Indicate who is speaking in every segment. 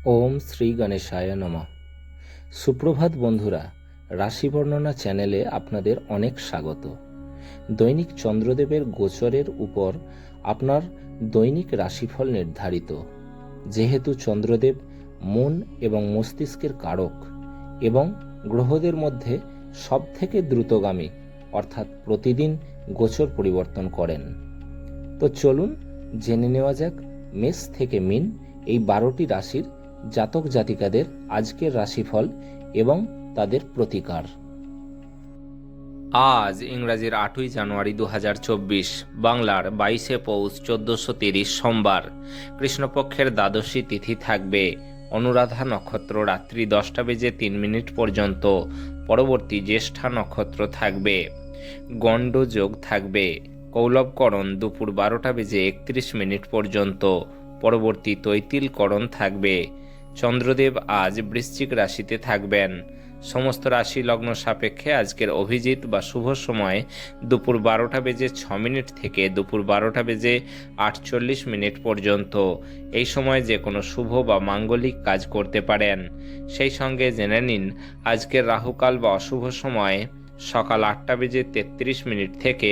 Speaker 1: ওম শ্রী গণেশায় নমঃ। সুপ্রভাত বন্ধুরা, রাশি বর্ণনা চ্যানেলে আপনাদের অনেক স্বাগত। দৈনিক চন্দ্রদেবের গোচরের উপর আপনার দৈনিক রাশিফল নির্ধারিত। যেহেতু চন্দ্রদেব মন এবং মস্তিষ্কের কারক এবং গ্রহদের মধ্যে সবথেকে দ্রুতগামী, অর্থাৎ প্রতিদিন গোচর পরিবর্তন করেন। তো চলুন জেনে নেওয়া যাক মেষ থেকে মীন এই 12টি রাশির জাতক জাতিকাদের আজকের রাশিফল এবং তাদের প্রতিকার। আজ ইংরাজির 8ই জানুয়ারি 2024, বাংলার 22শে পৌষ 1430 সোমবার। কৃষ্ণপক্ষের দ্বাদশী তিথি থাকবে অনুরাধা নক্ষত্র রাত্রি 10টা বেজে 3 মিনিট পর্যন্ত। পরবর্তী জ্যেষ্ঠা নক্ষত্র থাকবে। গণ্ড যোগ থাকবে। কৌলবকরণ দুপুর 12টা বেজে 31 মিনিট পর্যন্ত। পরবর্তী তৈতিলকরণ থাকবে। চন্দ্রদেব আজ বৃশ্চিক রাশিতে থাকবেন। সমস্ত রাশি লগ্ন সাপেক্ষে আজকের অভিজিৎ বা শুভ সময় দুপুর 12টা বেজে 6 মিনিট থেকে দুপুর 12টা বেজে 48 মিনিট পর্যন্ত। এই সময় যে কোনো শুভ বা মাঙ্গলিক কাজ করতে পারেন। সেই সঙ্গে জেনে নিন আজকের রাহুকাল বা অশুভ সময় সকাল 8টা বেজে 33 মিনিট থেকে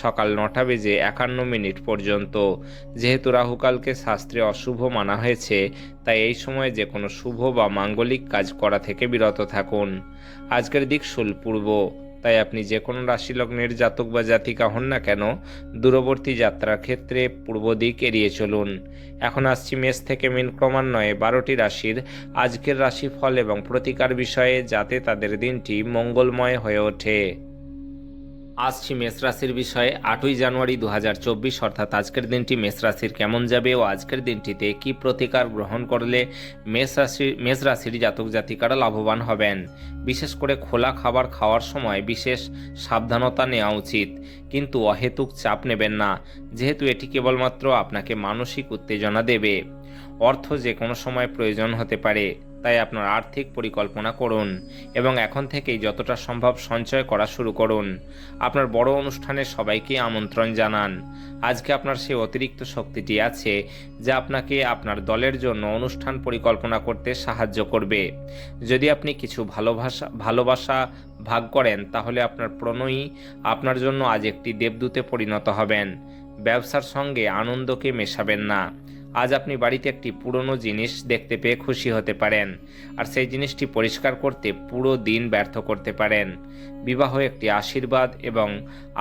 Speaker 1: সকাল 9টা বেজে 51 মিনিট পর্যন্ত। যেহেতু রাহুকালকে শাস্ত্রে অশুভ মানা হয়েছে, তাই এই সময় যে কোনো শুভ বা মাঙ্গলিক কাজ করা থেকে বিরত থাকুন। আজকের দিক শুল পূর্ব, তাই আপনি যে কোনো রাশি লগ্নের জাতক বা জাতিকা হন না কেন, দূরবর্তী যাত্রার ক্ষেত্রে পূর্ব দিক এড়িয়ে চলুন। এখন আসছি মেষ থেকে মীন ক্রমান্বয়ে 12টি রাশির আজকের রাশিফল এবং প্রতিকার বিষয়ে, যাতে তাদের দিনটি মঙ্গলময় হয়ে ওঠে। আসছি মেষ রাশির বিষয়ে। 8ই জানুয়ারি 2024, অর্থাৎ আজকের দিনটি মেষ রাশির কেমন যাবে ও আজকের দিনটিতে কি প্রতিকার গ্রহণ করলে মেষ রাশির জাতক জাতিকারা লাভবান হবেন। বিশেষ করে খোলা খাবার খাওয়ার সময় বিশেষ সাবধানতা নেওয়া উচিত, কিন্তু অহেতুক চাপ নেবেন না, যেহেতু এটি কেবলমাত্র আপনাকে মানসিক উত্তেজনা দেবে। অর্থ যে কোনো সময় প্রয়োজন হতে পারে, তাই আপনার আর্থিক পরিকল্পনা করুন এবং এখন থেকেই যতটা সম্ভব সঞ্চয় করা শুরু করুন। আপনার বড় অনুষ্ঠানে সবাইকে আমন্ত্রণ জানান। আজকে আপনার সেই অতিরিক্ত শক্তিটি আছে যা আপনাকে আপনার দলের জন্য অনুষ্ঠান পরিকল্পনা করতে সাহায্য করবে। যদি আপনি কিছু ভালোবাসা ভাগ করেন, তাহলে আপনার প্রণয়ী আপনার জন্য আজ একটি দেবদূতে পরিণত হবেন। ব্যবসার সঙ্গে আনন্দকে মেশাবেন না। আজ আপনি বাড়িতে একটি পুরনো জিনিস দেখতে পেয়ে খুশি হতে পারেন, আর সেই জিনিসটি পরিষ্কার করতে পুরো দিন ব্যর্থ করতে পারেন। বিবাহ একটি আশীর্বাদ এবং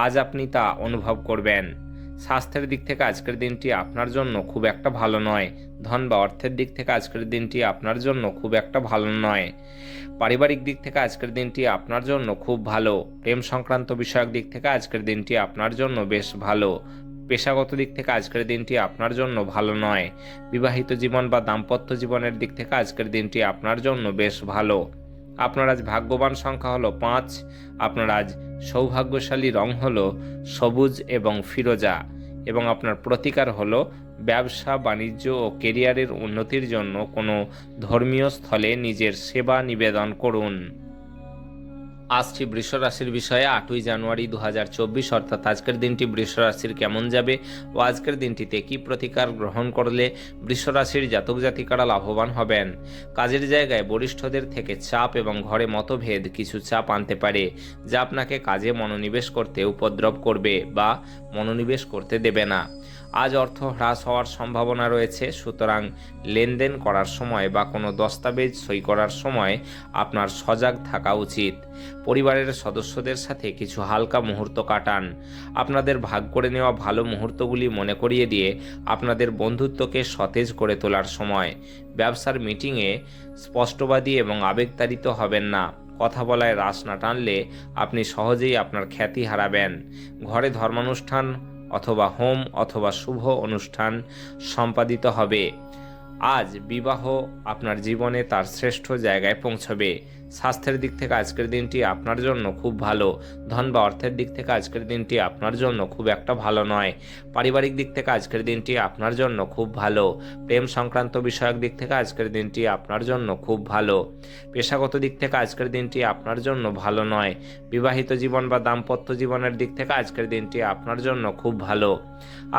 Speaker 1: আজ আপনি তা অনুভব করবেন। স্বাস্থ্যের দিক থেকে আজকের দিনটি আপনার জন্য খুব একটা ভালো নয়। ধন বা অর্থের দিক থেকে আজকের দিনটি আপনার জন্য খুব একটা ভালো নয়। পারিবারিক দিক থেকে আজকের দিনটি আপনার জন্য খুব ভালো। প্রেম সংক্রান্ত বিষয়ক দিক থেকে আজকের দিনটি আপনার জন্য বেশ ভালো। পেশাগত দিক থেকে আজকের দিনটি আপনার জন্য ভালো নয়। বিবাহিত জীবন বা দাম্পত্য জীবনের দিক থেকে আজকের দিনটি আপনার জন্য বেশ ভালো। আপনার আজ ভাগ্যবান সংখ্যা হলো 5। আপনার আজ সৌভাগ্যশালী রং হলো সবুজ এবং ফিরোজা, এবং আপনার প্রতিকার হলো ব্যবসা বাণিজ্য ও কেরিয়ারের উন্নতির জন্য কোনো ধর্মীয় স্থলে নিজের সেবা নিবেদন করুন। আসছি বৃষ রাশির বিষয়ে। 8ই জানুয়ারি 2024, অর্থাৎ আজকের দিনটি বৃষ রাশির কেমন যাবে ও আজকের দিনটিতে কি প্রতিকার গ্রহণ করলে বৃষ রাশির জাতক জাতিকারা লাভবান হবেন। কাজের জায়গায় বরিষ্ঠদের থেকে চাপ এবং ঘরে মতভেদ কিছু চাপ আনতে পারে, যা আপনাকে কাজে মনোনিবেশ করতে উপদ্রব করবে বা মনোনিবেশ করতে দেবে না। আজ অর্থ হ্রাস হওয়ার সম্ভাবনা রয়েছে, সুতরাং লেনদেন করার সময় বা কোনো দস্তাবেজ সই করার সময় আপনার সজাগ থাকা উচিত। পরিবারের সদস্যদের সাথে কিছু হালকা মুহূর্ত কাটান। আপনাদের ভাগ করে নেওয়া ভালো মুহূর্তগুলি মনে করিয়ে দিয়ে আপনাদের বন্ধুত্বকে সতেজ করে তোলার সময়। ব্যবসার মিটিংয়ে স্পষ্টবাদী এবং আবেগতাড়িত হবেন না। কথা বলায় রাশ না টানলে আপনি সহজেই আপনার খ্যাতি হারাবেন। ঘরে ধর্মানুষ্ঠান অথবা হোম অথবা শুভ অনুষ্ঠান সম্পাদিত হবে। আজ বিবাহ আপনার জীবনে তার শ্রেষ্ঠ জায়গায় পৌঁছবে। স্বাস্থ্যের দিক থেকে আজকের দিনটি আপনার জন্য খুব ভালো। ধন বা অর্থের দিক থেকে আজকের দিনটি আপনার জন্য খুব একটা ভালো নয়। পারিবারিক দিক থেকে আজকের দিনটি আপনার জন্য খুব ভালো। প্রেম সংক্রান্ত বিষয়ক দিক থেকে আজকের দিনটি আপনার জন্য খুব ভালো। পেশাগত দিক থেকে আজকের দিনটি আপনার জন্য ভালো নয়। বিবাহিত জীবন বা দাম্পত্য জীবনের দিক থেকে আজকের দিনটি আপনার জন্য খুব ভালো।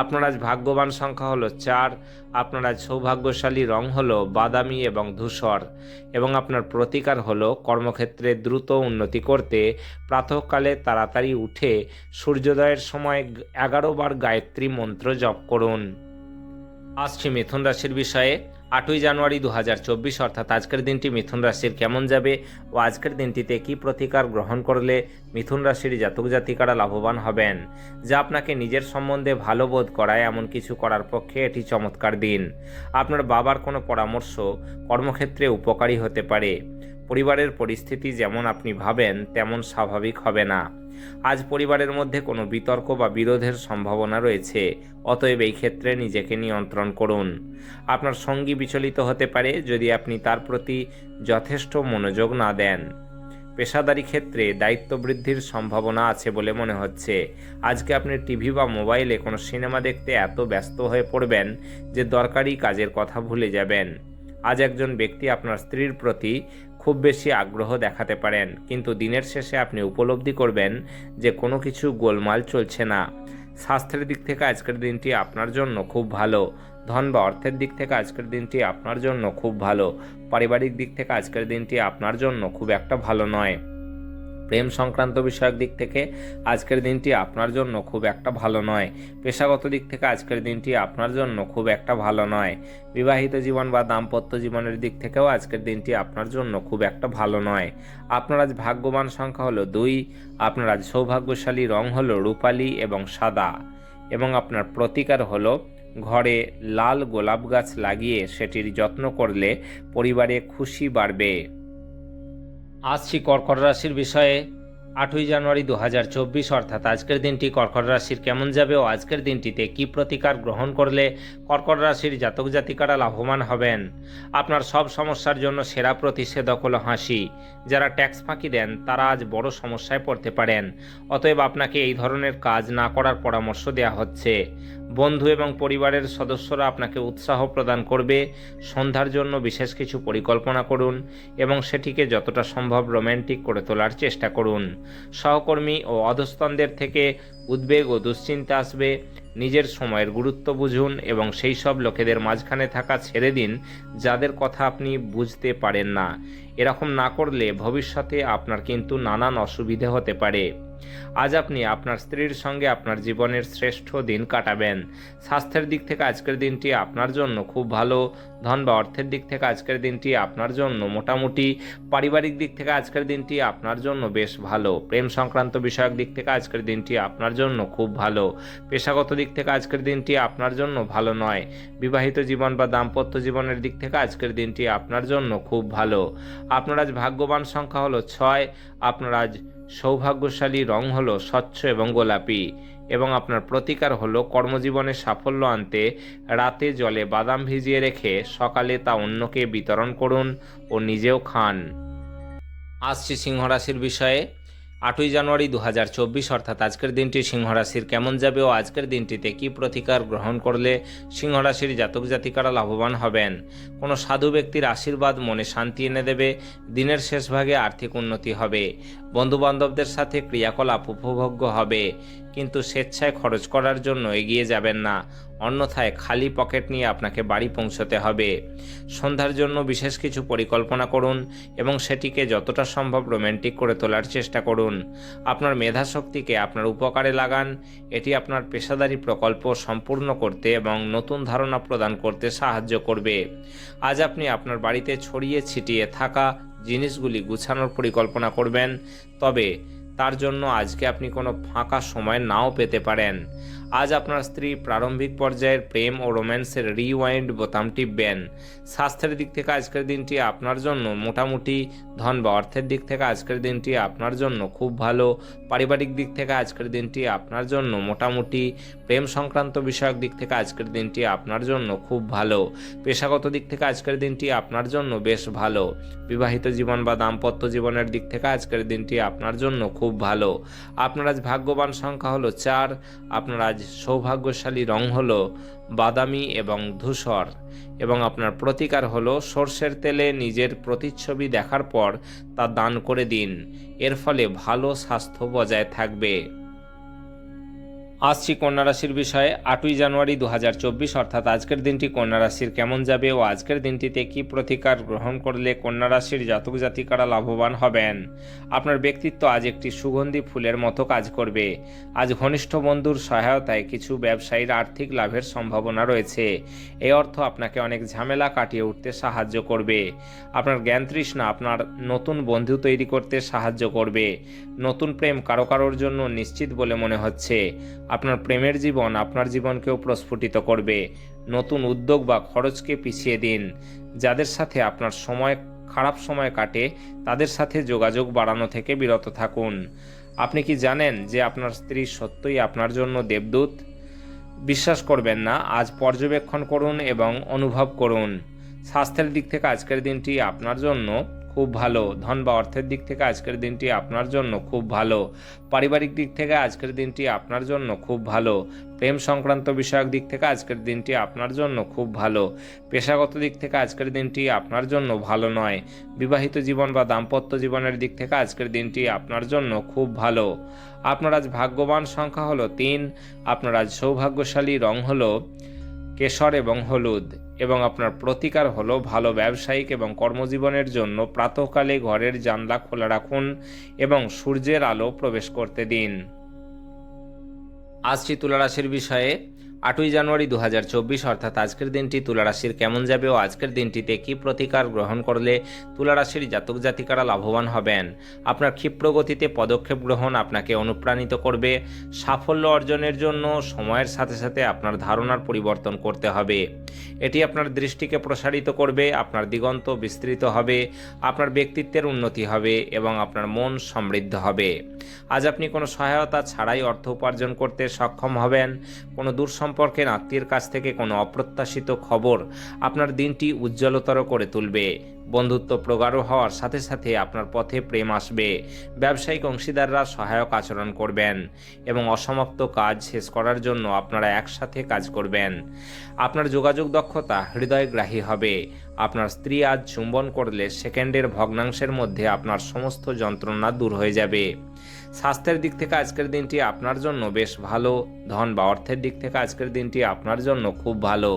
Speaker 1: আপনার আজ ভাগ্যবান সংখ্যা হলো 4। আপনার আজ সৌভাগ্যশালী রং হলো বাদামি এবং ধূসর, এবং আপনার প্রতিকার হলো কর্মক্ষেত্রে দ্রুত উন্নতি করতে প্রাতঃকালে তাড়াতাড়ি উঠে সূর্যোদয়ের সময় 11 বার গায়ত্রী মন্ত্র জপ করুন। আসছি মিথুন রাশির বিষয়ে। 8ই জানুয়ারি 2024 অর্থাৎ আজকের দিনটি মিথুন রাশির কেমন যাবে ও আজকের দিনটিতে কি প্রতিকার গ্রহণ করলে মিথুন রাশির জাতক জাতিকারা লাভবান হবেন, যা আপনাকে নিজের সম্বন্ধে ভালো বোধ করায় এমন কিছু করার পক্ষে এটি চমৎকার দিন। আপনার বাবার কোনো পরামর্শ কর্মক্ষেত্রে উপকারী হতে পারে। পরিবারের পরিস্থিতি যেমন আপনি ভাবেন তেমন স্বাভাবিক হবে না। আজ পরিবারের মধ্যে কোনো বিতর্ক বা বিরোধের সম্ভাবনা রয়েছে, অতএব এই ক্ষেত্রে নিজেকে নিয়ন্ত্রণ করুন। আপনার সঙ্গী বিচলিত হতে পারে যদি আপনি তার প্রতি যথেষ্ট মনোযোগ না দেন। পেশাদারি ক্ষেত্রে দায়িত্ব বৃদ্ধির সম্ভাবনা আছে বলে মনে হচ্ছে। আজকে আপনি টিভি বা মোবাইলে কোনো সিনেমা দেখতে এত ব্যস্ত হয়ে পড়বেন যে দরকারি কাজের কথা ভুলে যাবেন। আজ একজন ব্যক্তি আপনার স্ত্রীর প্রতি খুব বেশি আগ্রহ দেখাতে পারেন, কিন্তু দিনের শেষে আপনি উপলব্ধি করবেন যে কোনো কিছু গোলমাল চলছে না। স্বাস্থ্যের দিক থেকে আজকের দিনটি আপনার জন্য খুব ভালো। ধন বা অর্থের দিক থেকে আজকের দিনটি আপনার জন্য খুব ভালো। পারিবারিক দিক থেকে আজকের দিনটি আপনার জন্য খুব একটা ভালো নয়। প্রেম সংক্রান্ত বিষয়ক দিক থেকে আজকের দিনটি আপনার জন্য খুব একটা ভালো নয়। পেশাগত দিক থেকে আজকের দিনটি আপনার জন্য খুব একটা ভালো নয়। বিবাহিত জীবন বা দাম্পত্য জীবনের দিক থেকেও আজকের দিনটি আপনার জন্য খুব একটা ভালো নয়। আপনার আজ ভাগ্যবান সংখ্যা হলো 2। আপনার আজ সৌভাগ্যশালী রং হলো রূপালী এবং সাদা, এবং আপনার প্রতিকার হলো ঘরে লাল গোলাপ গাছ লাগিয়ে সেটির যত্ন করলে পরিবারে খুশি বাড়বে। আসছি কর্কট রাশির বিষয়ে। 8ই জানুয়ারি 2024 অর্থাৎ আজকের দিনটি কর্কট রাশির কেমন যাবে ও আজকের দিনটিতে কি প্রতিকার গ্রহণ করলে কর্কট রাশির জাতক জাতিকারা লাভবান হবেন। আপনার সব সমস্যার জন্য সেরা প্রতিষেধক হলো হাসি। যারা ট্যাক্স ফাঁকি দেন তারা আজ বড় সমস্যায় পড়তে পারেন, অতএব আপনাকে এই ধরনের কাজ না করার পরামর্শ দেওয়া হচ্ছে। বন্ধু এবং পরিবারের সদস্যরা আপনাকে উৎসাহ প্রদান করবে। সন্ধ্যার জন্য বিশেষ কিছু পরিকল্পনা করুন এবং সেটিকে যতটা সম্ভব রোম্যান্টিক করে তোলার চেষ্টা করুন। সহকর্মী ও অধস্তনদের থেকে উদ্বেগ ও দুশ্চিন্তা আসবে। নিজের সময়ের গুরুত্ব বুঝুন এবং সেই সব লোকেদের মাঝখানে থাকা ছেড়ে দিন যাদের কথা আপনি বুঝতে পারেন না। এরকম না করলে ভবিষ্যতে আপনার কিন্তু নানান অসুবিধে হতে পারে। আজ আপনি আপনার স্ত্রীর সঙ্গে আপনার জীবনের শ্রেষ্ঠ দিন কাটাবেন। স্বাস্থ্যের দিক থেকে আজকের দিনটি আপনার জন্য খুব ভালো। ধন বা অর্থের দিক থেকে আজকের দিনটি আপনার জন্য মোটামুটি। পারিবারিক দিক থেকে আজকের দিনটি আপনার জন্য বেশ ভালো। প্রেম সংক্রান্ত বিষয়ক দিক থেকে আজকের দিনটি আপনার জন্য খুব ভালো। পেশাগত দিক থেকে আজকের দিনটি আপনার জন্য ভালো নয়। বিবাহিত জীবন বা দাম্পত্য জীবনের দিক থেকে আজকের দিনটি আপনার জন্য খুব ভালো। আপনার আজ ভাগ্যবান সংখ্যা হলো 6। আপনার আজ সৌভাগ্যশালী রং হলো স্বচ্ছ এবং গোলাপি, এবং আপনার প্রতিকার হলো কর্মজীবনে সাফল্য আনতে রাতে জলে বাদাম ভিজিয়ে রেখে সকালে তা অন্যকে বিতরণ করুন ও নিজেও খান। আসছি সিংহ রাশির বিষয়ে। 8ই জানুয়ারি 2024 অর্থাৎ আজকের দিনটি সিংহ রাশির কেমন যাবে ও আজকের দিনটিতে কি প্রতিকার গ্রহণ করলে সিংহ রাশির জাতক জাতিকারা লাভবান হবেন। কোনো সাধু ব্যক্তির আশীর্বাদ মনে শান্তি এনে দেবে। দিনের শেষ ভাগে আর্থিক উন্নতি হবে। বন্ধুবান্ধবদের সাথে ক্রিয়াকলাপ উপভোগ্য হবে, কিন্তু স্বেচ্ছায় খরচ করার জন্য এগিয়ে যাবেন না, অন্যথায় খালি পকেট নিয়ে আপনাকে বাড়ি পৌঁছতে হবে। সন্ধ্যার জন্য বিশেষ কিছু পরিকল্পনা করুন এবং সেটিকে যতটা সম্ভব রোম্যান্টিক করে তোলার চেষ্টা করুন। আপনার মেধাশক্তিকে আপনার উপকারে লাগান। এটি আপনার পেশাদারি প্রকল্প সম্পূর্ণ করতে এবং নতুন ধারণা প্রদান করতে সাহায্য করবে। আজ আপনি আপনার বাড়িতে ছড়িয়ে ছিটিয়ে থাকা জিনিসগুলি গুছানোর পরিকল্পনা করবেন, তবে তার জন্য আজকে আপনি কোনো ফাঁকা সময় নাও পেতে পারেন। আজ আপনার স্ত্রী প্রারম্ভিক পর্যায়ের প্রেম ও রোম্যান্সের রিওয়াইন্ড বোতাম টিপবেন। স্বাস্থ্যের দিক থেকে আজকের দিনটি আপনার জন্য মোটামুটি। ধন বা অর্থের দিক থেকে আজকের দিনটি আপনার জন্য খুব ভালো। পারিবারিক দিক থেকে আজকের দিনটি আপনার জন্য মোটামুটি। প্রেম সংক্রান্ত বিষয়ক দিক থেকে আজকের দিনটি আপনার জন্য খুব ভালো। পেশাগত দিক থেকে আজকের দিনটি আপনার জন্য বেশ ভালো। বিবাহিত জীবন বা দাম্পত্য জীবনের দিক থেকে আজকের দিনটি আপনার জন্য খুব ভালো। আপনার আজ ভাগ্যবান সংখ্যা হলো 4। আপনার আজ সৌভাগ্যশালী রং হলো বাদামি এবং ধূসর, এবং আপনার প্রতিকার হলো সর্ষের তেলে নিজের প্রতিচ্ছবি দেখার পর তা দান করে দিন। এর ফলে ভালো স্বাস্থ্য বজায় থাকবে। আসছি কন্যা রাশির বিষয়ে। 8ই জানুয়ারি 2024 অর্থাৎ আজকের দিনটি কন্যা রাশির কেমন যাবে ও আজকের দিনটিতে কি প্রতিকার গ্রহণ করলে কন্যা রাশির জাতক জাতিকারা লাভবান হবেন। আপনার ব্যক্তিত্ব আজ একটি সুগন্ধি ফুলের মতো কাজ করবে। আজ ঘনিষ্ঠ বন্ধুর সহায়তায় কিছু ব্যবসায়ীর আর্থিক লাভের সম্ভাবনা রয়েছে। এই অর্থ আপনাকে অনেক ঝামেলা কাটিয়ে উঠতে সাহায্য করবে। আপনার জ্ঞান তৃষ্ণা আপনার নতুন বন্ধু তৈরি করতে সাহায্য করবে। নতুন প্রেম কারো কারোর জন্য নিশ্চিত বলে মনে হচ্ছে। আপনার প্রেমের জীবন আপনার জীবনকেও প্রস্ফুটিত করবে। নতুন উদ্যোগ বা খরচকে পিছিয়ে দিন। যাদের সাথে আপনার খারাপ সময় কাটে তাদের সাথে যোগাযোগ বাড়ানো থেকে বিরত থাকুন। আপনি কি জানেন যে আপনার স্ত্রী সত্যই আপনার জন্য দেবদূত? বিশ্বাস করবেন না, আজ পর্যবেক্ষণ করুন এবং অনুভব করুন। স্বাস্থ্যের দিক থেকে আজকের দিনটি আপনার জন্য খুব ভালো। ধন বা অর্থের দিক থেকে আজকের দিনটি আপনার জন্য খুব ভালো। পারিবারিক দিক থেকে আজকের দিনটি আপনার জন্য খুব ভালো। প্রেম সংক্রান্ত বিষয়ক দিক থেকে আজকের দিনটি আপনার জন্য খুব ভালো। পেশাগত দিক থেকে আজকের দিনটি আপনার জন্য ভালো নয়। বিবাহিত জীবন বা দাম্পত্য জীবনের দিক থেকে আজকের দিনটি আপনার জন্য খুব ভালো। আপনার আজ ভাগ্যবান সংখ্যা হলো 3। আপনার আজ সৌভাগ্যশালী রং হলো কেশর এবং হলুদ এবং আপনার প্রতিকার হলো ভালো ব্যবসায়িক এবং কর্মজীবনের জন্য প্রাতঃকালে ঘরের জানলা খোলা রাখুন এবং সূর্যের আলো প্রবেশ করতে দিন। আসছি তুলা রাশির বিষয়ে। 8ই জানুয়ারি 2024 অর্থাৎ আজকের দিনটি তুলা রাশির কেমন যাবে ও আজকের দিনটিতে কি প্রতিকার গ্রহণ করলে তুলা রাশির জাতক জাতিকারা লাভবান হবেন। আপনার ক্ষিপ্র গতিতে পদক্ষেপ গ্রহণ আপনাকে অনুপ্রাণিত করবে। সাফল্য অর্জনের জন্য সময়ের সাথে সাথে আপনার ধারণার পরিবর্তন করতে হবে। এটি আপনার দৃষ্টিকে প্রসারিত করবে, আপনার দিগন্ত বিস্তৃত হবে, আপনার ব্যক্তিত্বের উন্নতি হবে এবং আপনার মন সমৃদ্ধ হবে। আজ আপনি কোনো সহায়তা ছাড়াই অর্থ উপার্জন করতে সক্ষম হবেন। কোনো দূর সম্পর্কের আত্মীয়ের কাছ থেকে কোনো অপ্রত্যাশিত খবর আপনার দিনটি উজ্জ্বলতর করে তুলবে। বন্ধুত্ব প্রগাঢ় হওয়ার সাথে সাথে আপনার পথে প্রেম আসবে। ব্যবসায়িক অংশীদাররা সহায়ক আচরণ করবেন এবং অসমাপ্ত কাজ শেষ করার জন্য আপনারা একসাথে কাজ করবেন। আপনার যোগাযোগ দক্ষতা হৃদয়গ্রাহী হবে। আপনার স্ত্রী আজ চুম্বন করলে সেকেন্ডের ভগ্নাংশের মধ্যে আপনার সমস্ত যন্ত্রণা দূর হয়ে যাবে। স্বাস্থ্যের দিক থেকে আজকের দিনটি আপনার জন্য বেশ ভালো। ধন বা অর্থের দিক থেকে আজকের দিনটি আপনার জন্য খুব ভালো।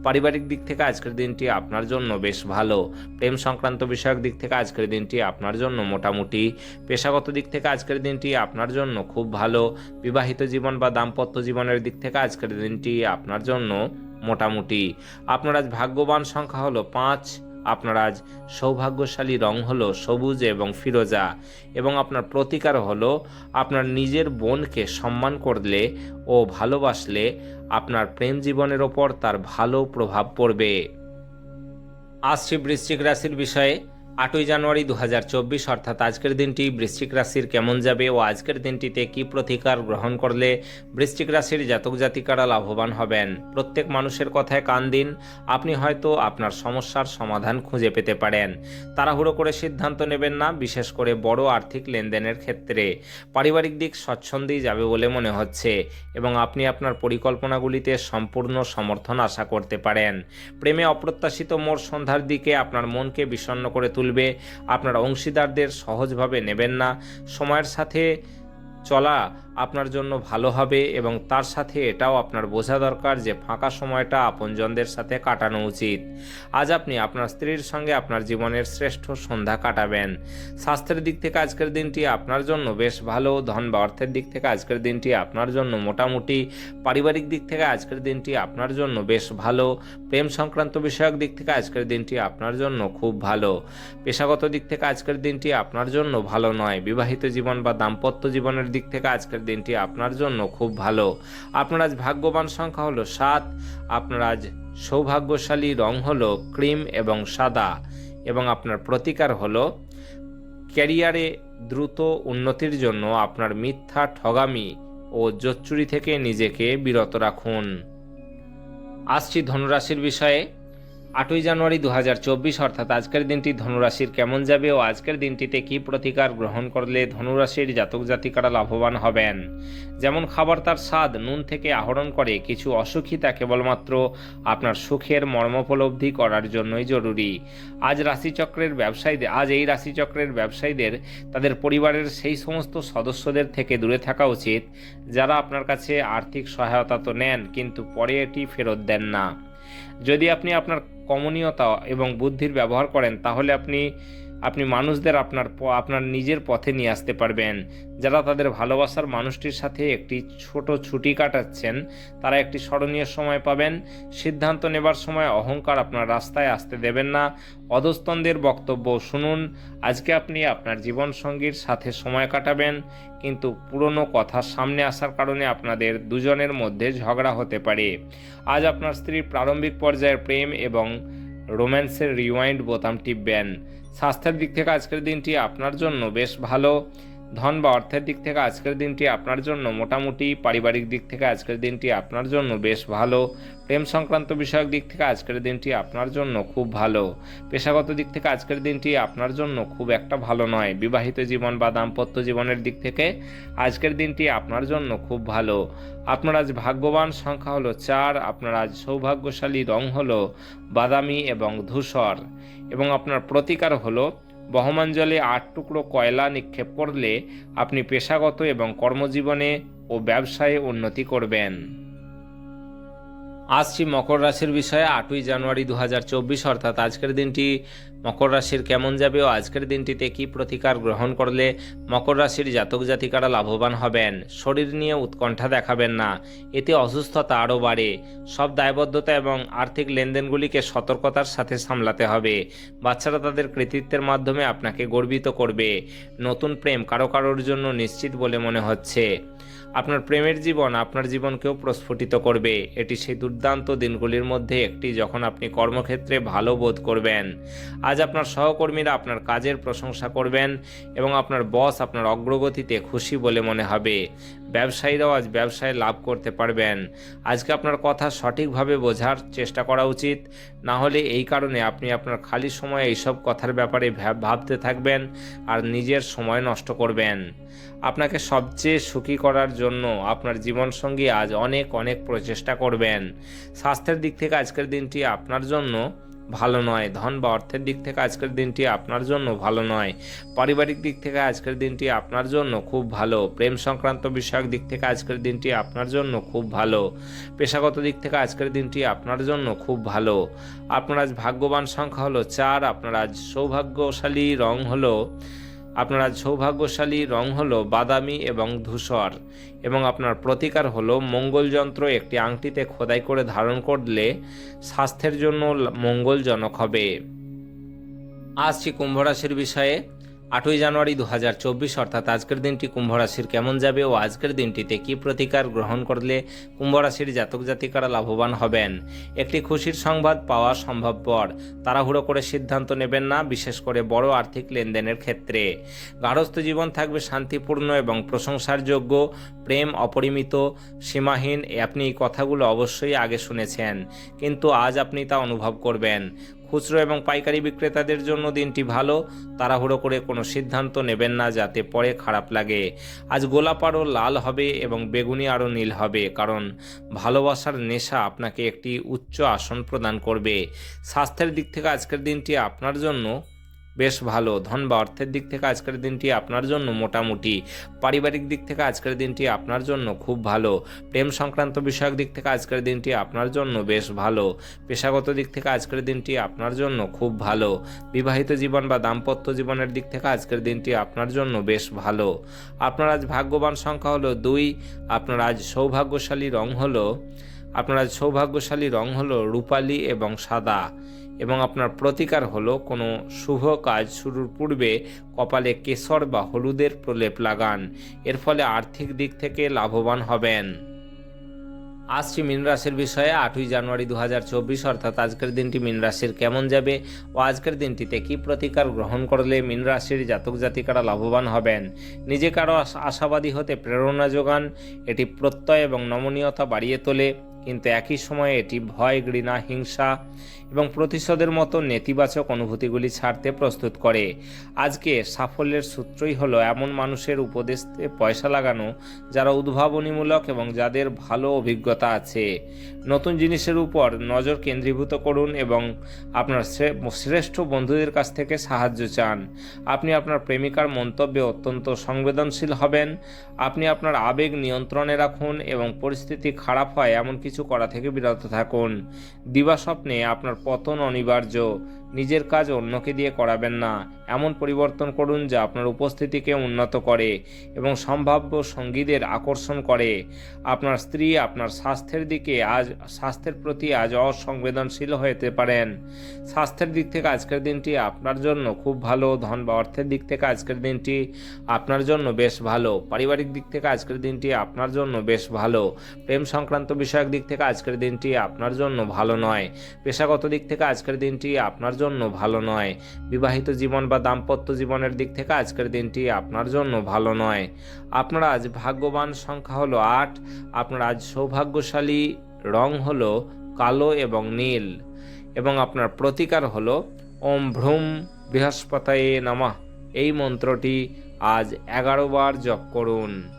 Speaker 1: পারিবারিক দিক থেকে আজকের দিনটি আপনার জন্য বেশ ভালো। প্রেম সংক্রান্ত বিষয়ক দিক থেকে আজকের দিনটি আপনার জন্য মোটামুটি। পেশাগত দিক থেকে আজকের দিনটি আপনার জন্য খুব ভালো। বিবাহিত জীবন বা দাম্পত্য জীবনের দিক থেকে আজকের দিনটি আপনার জন্য মোটামুটি। আপনার আজ ভাগ্যবান সংখ্যা হলো 5। আপনার আজ সৌভাগ্যশালী রং হলো সবুজ এবং ফিরোজা এবং আপনার প্রতিকার হলো আপনার নিজের বোনকে সম্মান করলে ও ভালোবাসলে আপনার প্রেম জীবনের ওপর তার ভালো প্রভাব পড়বে। আসছি বৃশ্চিক রাশির বিষয়ে। 8ই জানুয়ারি 2024 অর্থাৎ আজকের দিনটি বৃশ্চিক রাশির কেমন যাবে ও আজকের দিনটিতে কি প্রতিকার গ্রহণ করলে বৃশ্চিক রাশির জাতক জাতিকারা লাভবান হবেন। প্রত্যেক মানুষের কথায় কান দিন। আপনি হয়তো আপনার সমস্যার সমাধান খুঁজে পেতে পারেন। তাড়াহুড়ো করে সিদ্ধান্ত নেবেন না, বিশেষ করে বড় আর্থিক লেনদেনের ক্ষেত্রে। পারিবারিক দিক স্বচ্ছন্দেই যাবে বলে মনে হচ্ছে এবং আপনি আপনার পরিকল্পনাগুলিতে সম্পূর্ণ সমর্থন আশা করতে পারেন। প্রেমে অপ্রত্যাশিত মোড় সন্ধ্যার দিকে আপনার মনকে বিষণ্ণ করে তুলবে। আপনার অংশীদারদের সহজভাবে নেবেন না। সময়ের সাথে চলা আপনার জন্য ভালো হবে এবং তার সাথে এটাও আপনার বোঝা দরকার যে ফাঁকা সময়টা আপনজনদের সাথে কাটানো উচিত। আজ আপনি আপনার স্ত্রীর সঙ্গে আপনার জীবনের শ্রেষ্ঠ সন্ধ্যা কাটাবেন। স্বাস্থ্যের দিক থেকে আজকের দিনটি আপনার জন্য বেশ ভালো। ধন বা অর্থের দিক থেকে আজকের দিনটি আপনার জন্য মোটামুটি। পারিবারিক দিক থেকে আজকের দিনটি আপনার জন্য বেশ ভালো। প্রেম সংক্রান্ত বিষয়ক দিক থেকে আজকের দিনটি আপনার জন্য খুব ভালো। পেশাগত দিক থেকে আজকের দিনটি আপনার জন্য ভালো নয়। বিবাহিত জীবন বা দাম্পত্য জীবনের দিক থেকে আজকের দিনটি আপনার জন্য খুব ভালো। আপনার আজ ভাগ্যবান সংখ্যা হলো 7। আপনার আজ সৌভাগ্যশালী রং হলো ক্রিম এবং সাদা এবং আপনার প্রতিকার হলো ক্যারিয়ারে দ্রুত উন্নতির জন্য আপনার মিথ্যা, ঠগামি ও জোচ্চুরি থেকে নিজেকে বিরত রাখুন। আসছি ধনুরাশির বিষয়ে। 8ই জানুয়ারি 2024 অর্থাৎ আজকের দিনটি ধনুরাশির কেমন যাবে ও আজকের দিনটিতে কী প্রতিকার গ্রহণ করলে ধনুরাশির জাতক জাতিকারা লাভবান হবেন। যেমন খাবার তার স্বাদ নুন থেকে আহরণ করে, কিছু অসুখী তা কেবলমাত্র আপনার সুখের মর্মোপলব্ধি করার জন্যই জরুরি। আজ এই রাশিচক্রের ব্যবসায়ীদের তাদের পরিবারের সেই সমস্ত সদস্যদের থেকে দূরে থাকা উচিত যারা আপনার কাছে আর্থিক সহায়তা তো নেন কিন্তু পরে এটি ফেরত দেন না। যদি আপনি আপনার কমনীয়তা এবং বুদ্ধির ব্যবহার করেন তাহলে আপনি মানুষদের আপনার নিজের পথে নিয়ে আসতে পারবেন। যারা তাদের ভালোবাসার মানুষটির সাথে একটি ছোট ছুটি কাটাচ্ছেন তারা একটি স্মরণীয় সময় পাবেন। সিদ্ধান্ত নেবার সময় অহংকার আপনার রাস্তায় আসতে দেবেন না। অধস্তনদের বক্তব্য শুনুন। আজকে আপনি আপনার জীবনসঙ্গীর সাথে সময় কাটাবেন কিন্তু পুরনো কথা সামনে আসার কারণে আপনাদের দুজনের মধ্যে ঝগড়া হতে পারে। আজ আপনার স্ত্রীর প্রারম্ভিক পর্যায়ের প্রেম এবং রোম্যান্সের রিওয়াইন্ড বোতাম টিপবেন। স্বাস্থ্যের দিক থেকে আজকের দিনটি আপনার জন্য বেশ ভালো। ধন বা অর্থের দিক থেকে আজকের দিনটি আপনার জন্য মোটামুটি। পারিবারিক দিক থেকে আজকের দিনটি আপনার জন্য বেশ ভালো। প্রেম সংক্রান্ত বিষয়ক দিক থেকে আজকের দিনটি আপনার জন্য খুব ভালো। পেশাগত দিক থেকে আজকের দিনটি আপনার জন্য খুব একটা ভালো নয়। বিবাহিত জীবন বা দাম্পত্য জীবনের দিক থেকে আজকের দিনটি আপনার জন্য খুব ভালো। আপনার আজ ভাগ্যবান সংখ্যা হলো 4। আপনার আজ সৌভাগ্যশালী রং হলো বাদামি এবং ধূসর এবং আপনার প্রতিকার হলো বহমান জলে 8 টুকরো কয়লা নিক্ষেপ করলে আপনি পেশাগত এবং কর্মজীবনে ও ব্যবসায়ে উন্নতি করবেন। আসছি মকর রাশির বিষয়ে। 8ই জানুয়ারি 2024 অর্থাৎ আজকের দিনটি মকর রাশির কেমন যাবে ও আজকের দিনটিতে কী প্রতিকার গ্রহণ করলে মকর রাশির জাতক জাতিকারা লাভবান হবেন। শরীর নিয়ে উৎকণ্ঠা দেখাবেন না, এতে অসুস্থতা আরও বাড়ে। সব দায়বদ্ধতা এবং আর্থিক লেনদেনগুলিকে সতর্কতার সাথে সামলাতে হবে। বাচ্চারা তাদের কৃতিত্বের মাধ্যমে আপনাকে গর্বিত করবে। নতুন প্রেম কারোর জন্য নিশ্চিত বলে মনে হচ্ছে। আপনার প্রেমের জীবন আপনার জীবনকেও প্রস্ফুটিত করবে। এটি সেই দুর্দান্ত দিনগুলির মধ্যে একটি যখন আপনি কর্মক্ষেত্রে ভালো বোধ করবেন। আজ আপনার সহকর্মীরা আপনার কাজের প্রশংসা করবেন এবং আপনার বস আপনার অগ্রগতিতে খুশি বলে মনে হবে। ব্যবসায়ীরাও আজ ব্যবসায় লাভ করতে পারবেন। আজকে আপনার কথা সঠিকভাবে বোঝার চেষ্টা করা উচিত, না হলে এই কারণে আপনি আপনার খালি সময়ে এইসব কথার ব্যাপারে ভাবতে থাকবেন আর নিজের সময় নষ্ট করবেন। আপনাকে সবচেয়ে সুখী করার জন্য আপনার জীবনসঙ্গী আজ অনেক প্রচেষ্টা করবেন। স্বাস্থ্যের দিক থেকে আজকের দিনটি আপনার জন্য ভালো নয়। ধন বা অর্থের দিক থেকে আজকের দিনটি আপনার জন্য ভালো নয়। পারিবারিক দিক থেকে আজকের দিনটি আপনার জন্য খুব ভালো। প্রেম সংক্রান্ত বিষয়ক দিক থেকে আজকের দিনটি আপনার জন্য খুব ভালো। পেশাগত দিক থেকে আজকের দিনটি আপনার জন্য খুব ভালো। আপনার আজ ভাগ্যবান সংখ্যা হলো 4। আপনার আজ সৌভাগ্যশালী রং হলো বাদামি এবং ধূসর এবং আপনার প্রতিকার হলো মঙ্গল যন্ত্র একটি আংটিতে খোদাই করে ধারণ করলে স্বাস্থ্যের জন্য মঙ্গলজনক হবে। আসছি কুম্ভ রাশির বিষয়ে। 8ই জানুয়ারি 2024 অর্থাৎ আজকের দিনটি কুম্ভ রাশির কেমন যাবে ও আজকের দিনটিতে কী প্রতিকার গ্রহণ করলে কুম্ভ রাশির জাতক জাতিকারা লাভবান হবেন। একটি খুশির সংবাদ পাওয়া সম্ভবপর। তাড়াহুড়ো করে সিদ্ধান্ত নেবেন না, বিশেষ করে বড় আর্থিক লেনদেনের ক্ষেত্রে। গার্হস্থ্য জীবন থাকবে শান্তিপূর্ণ এবং প্রশংসার যোগ্য। প্রেম অপরিমিত, সীমাহীন। আপনি এই কথাগুলো অবশ্যই আগে শুনেছেন কিন্তু আজ আপনি তা অনুভব করবেন। খুচরো এবং পাইকারি বিক্রেতাদের জন্য দিনটি ভালো। তাড়াহুড়ো করে কোনো সিদ্ধান্ত নেবেন না যাতে পরে খারাপ লাগে। আজ গোলাপ আরও লাল হবে এবং বেগুনি আরও নীল হবে, কারণ ভালোবাসার নেশা আপনাকে একটি উচ্চ আসন প্রদান করবে। স্বাস্থ্যের দিক থেকে আজকের দিনটি আপনার জন্য বেশ ভালো। ধন বা অর্থের দিক থেকে আজকের দিনটি আপনার জন্য মোটামুটি। পারিবারিক দিক থেকে আজকের দিনটি আপনার জন্য খুব ভালো। প্রেম সংক্রান্ত বিষয়ক দিক থেকে আজকের দিনটি আপনার জন্য বেশ ভালো। পেশাগত দিক থেকে আজকের দিনটি আপনার জন্য খুব ভালো। বিবাহিত জীবন বা দাম্পত্য জীবনের দিক থেকে আজকের দিনটি আপনার জন্য বেশ ভালো। আপনার আজ ভাগ্যবান সংখ্যা হলো 2। আপনার আজ সৌভাগ্যশালী রং হলো রূপালী এবং সাদা এবং আপনার প্রতিকার হলো কোনো শুভ কাজ শুরুর পূর্বে কপালে কেশর বা হলুদের প্রলেপ লাগান। এর ফলে আর্থিক দিক থেকে লাভবান হবেন। আসছি মীন রাশির বিষয়ে। 8ই জানুয়ারি 2024 অর্থাৎ আজকের দিনটি মীন রাশির কেমন যাবে ও আজকের দিনটিতে কী প্রতিকার গ্রহণ করলে মীন রাশির জাতক জাতিকারা লাভবান হবেন। নিজেকে আরও আশাবাদী হতে প্রেরণা যোগান। এটি প্রত্যয় এবং নমনীয়তা বাড়িয়ে তোলে। কিন্তু একই সময়ে এটি ভয়, ঘৃণা, হিংসা এবং প্রতিশোধের মতো নেতিবাচক অনুভূতিগুলি ছাড়তে প্রস্তুত করে। আজকে সাফল্যের সূত্রই হলো এমন মানুষের উপদেশে পয়সা লাগানো যারা উদ্ভাবনীমূলক এবং যাদের ভালো অভিজ্ঞতা আছে। নতুন জিনিসের উপর নজর কেন্দ্রীভূত করুন এবং আপনার শ্রেষ্ঠ বন্ধুদের কাছ থেকে সাহায্য চান। আপনি আপনার প্রেমিকার মন্তব্যে অত্যন্ত সংবেদনশীল হবেন। আপনি আপনার আবেগ নিয়ন্ত্রণে রাখুন এবং পরিস্থিতি খারাপ হয় এমন কিছু করা থেকে বিরত থাকুন। দিবাস্বপ্নে আপনার পতন অনিবার্য। নিজের কাজ অন্যকে দিয়ে করাবেন না। এমন পরিবর্তন করুন যা আপনার উপস্থিতিকে উন্নত করে এবং সম্ভাব্য সঙ্গীদের আকর্ষণ করে। আপনার স্ত্রী আপনার স্বাস্থ্যের প্রতি আজ অসংবেদনশীল হতে পারেন। স্বাস্থ্যের দিক থেকে আজকের দিনটি আপনার জন্য খুব ভালো। ধন বা অর্থের দিক থেকে আজকের দিনটি আপনার জন্য বেশ ভালো। পারিবারিক দিক থেকে আজকের দিনটি আপনার জন্য বেশ ভালো। প্রেম সংক্রান্ত বিষয়ক দিক থেকে আজকের দিনটি আপনার জন্য ভালো নয়। পেশাগত দিক থেকে আজকের দিনটি আপনার জন্য ভালো নয়। বিবাহিত জীবন বা দাম্পত্য জীবনের দিক থেকে আজকের দিনটি আপনার জন্য ভালো নয়। আপনার আজ ভাগ্যবান সংখ্যা হলো 8। আপনার আজ সৌভাগ্যশালী রং হলো কালো এবং নীল এবং আপনার প্রতিকার হলো ওম ভ্রূম বৃহস্পতয়ে নমঃ। এই মন্ত্রটি আজ 11 বার জপ করুন।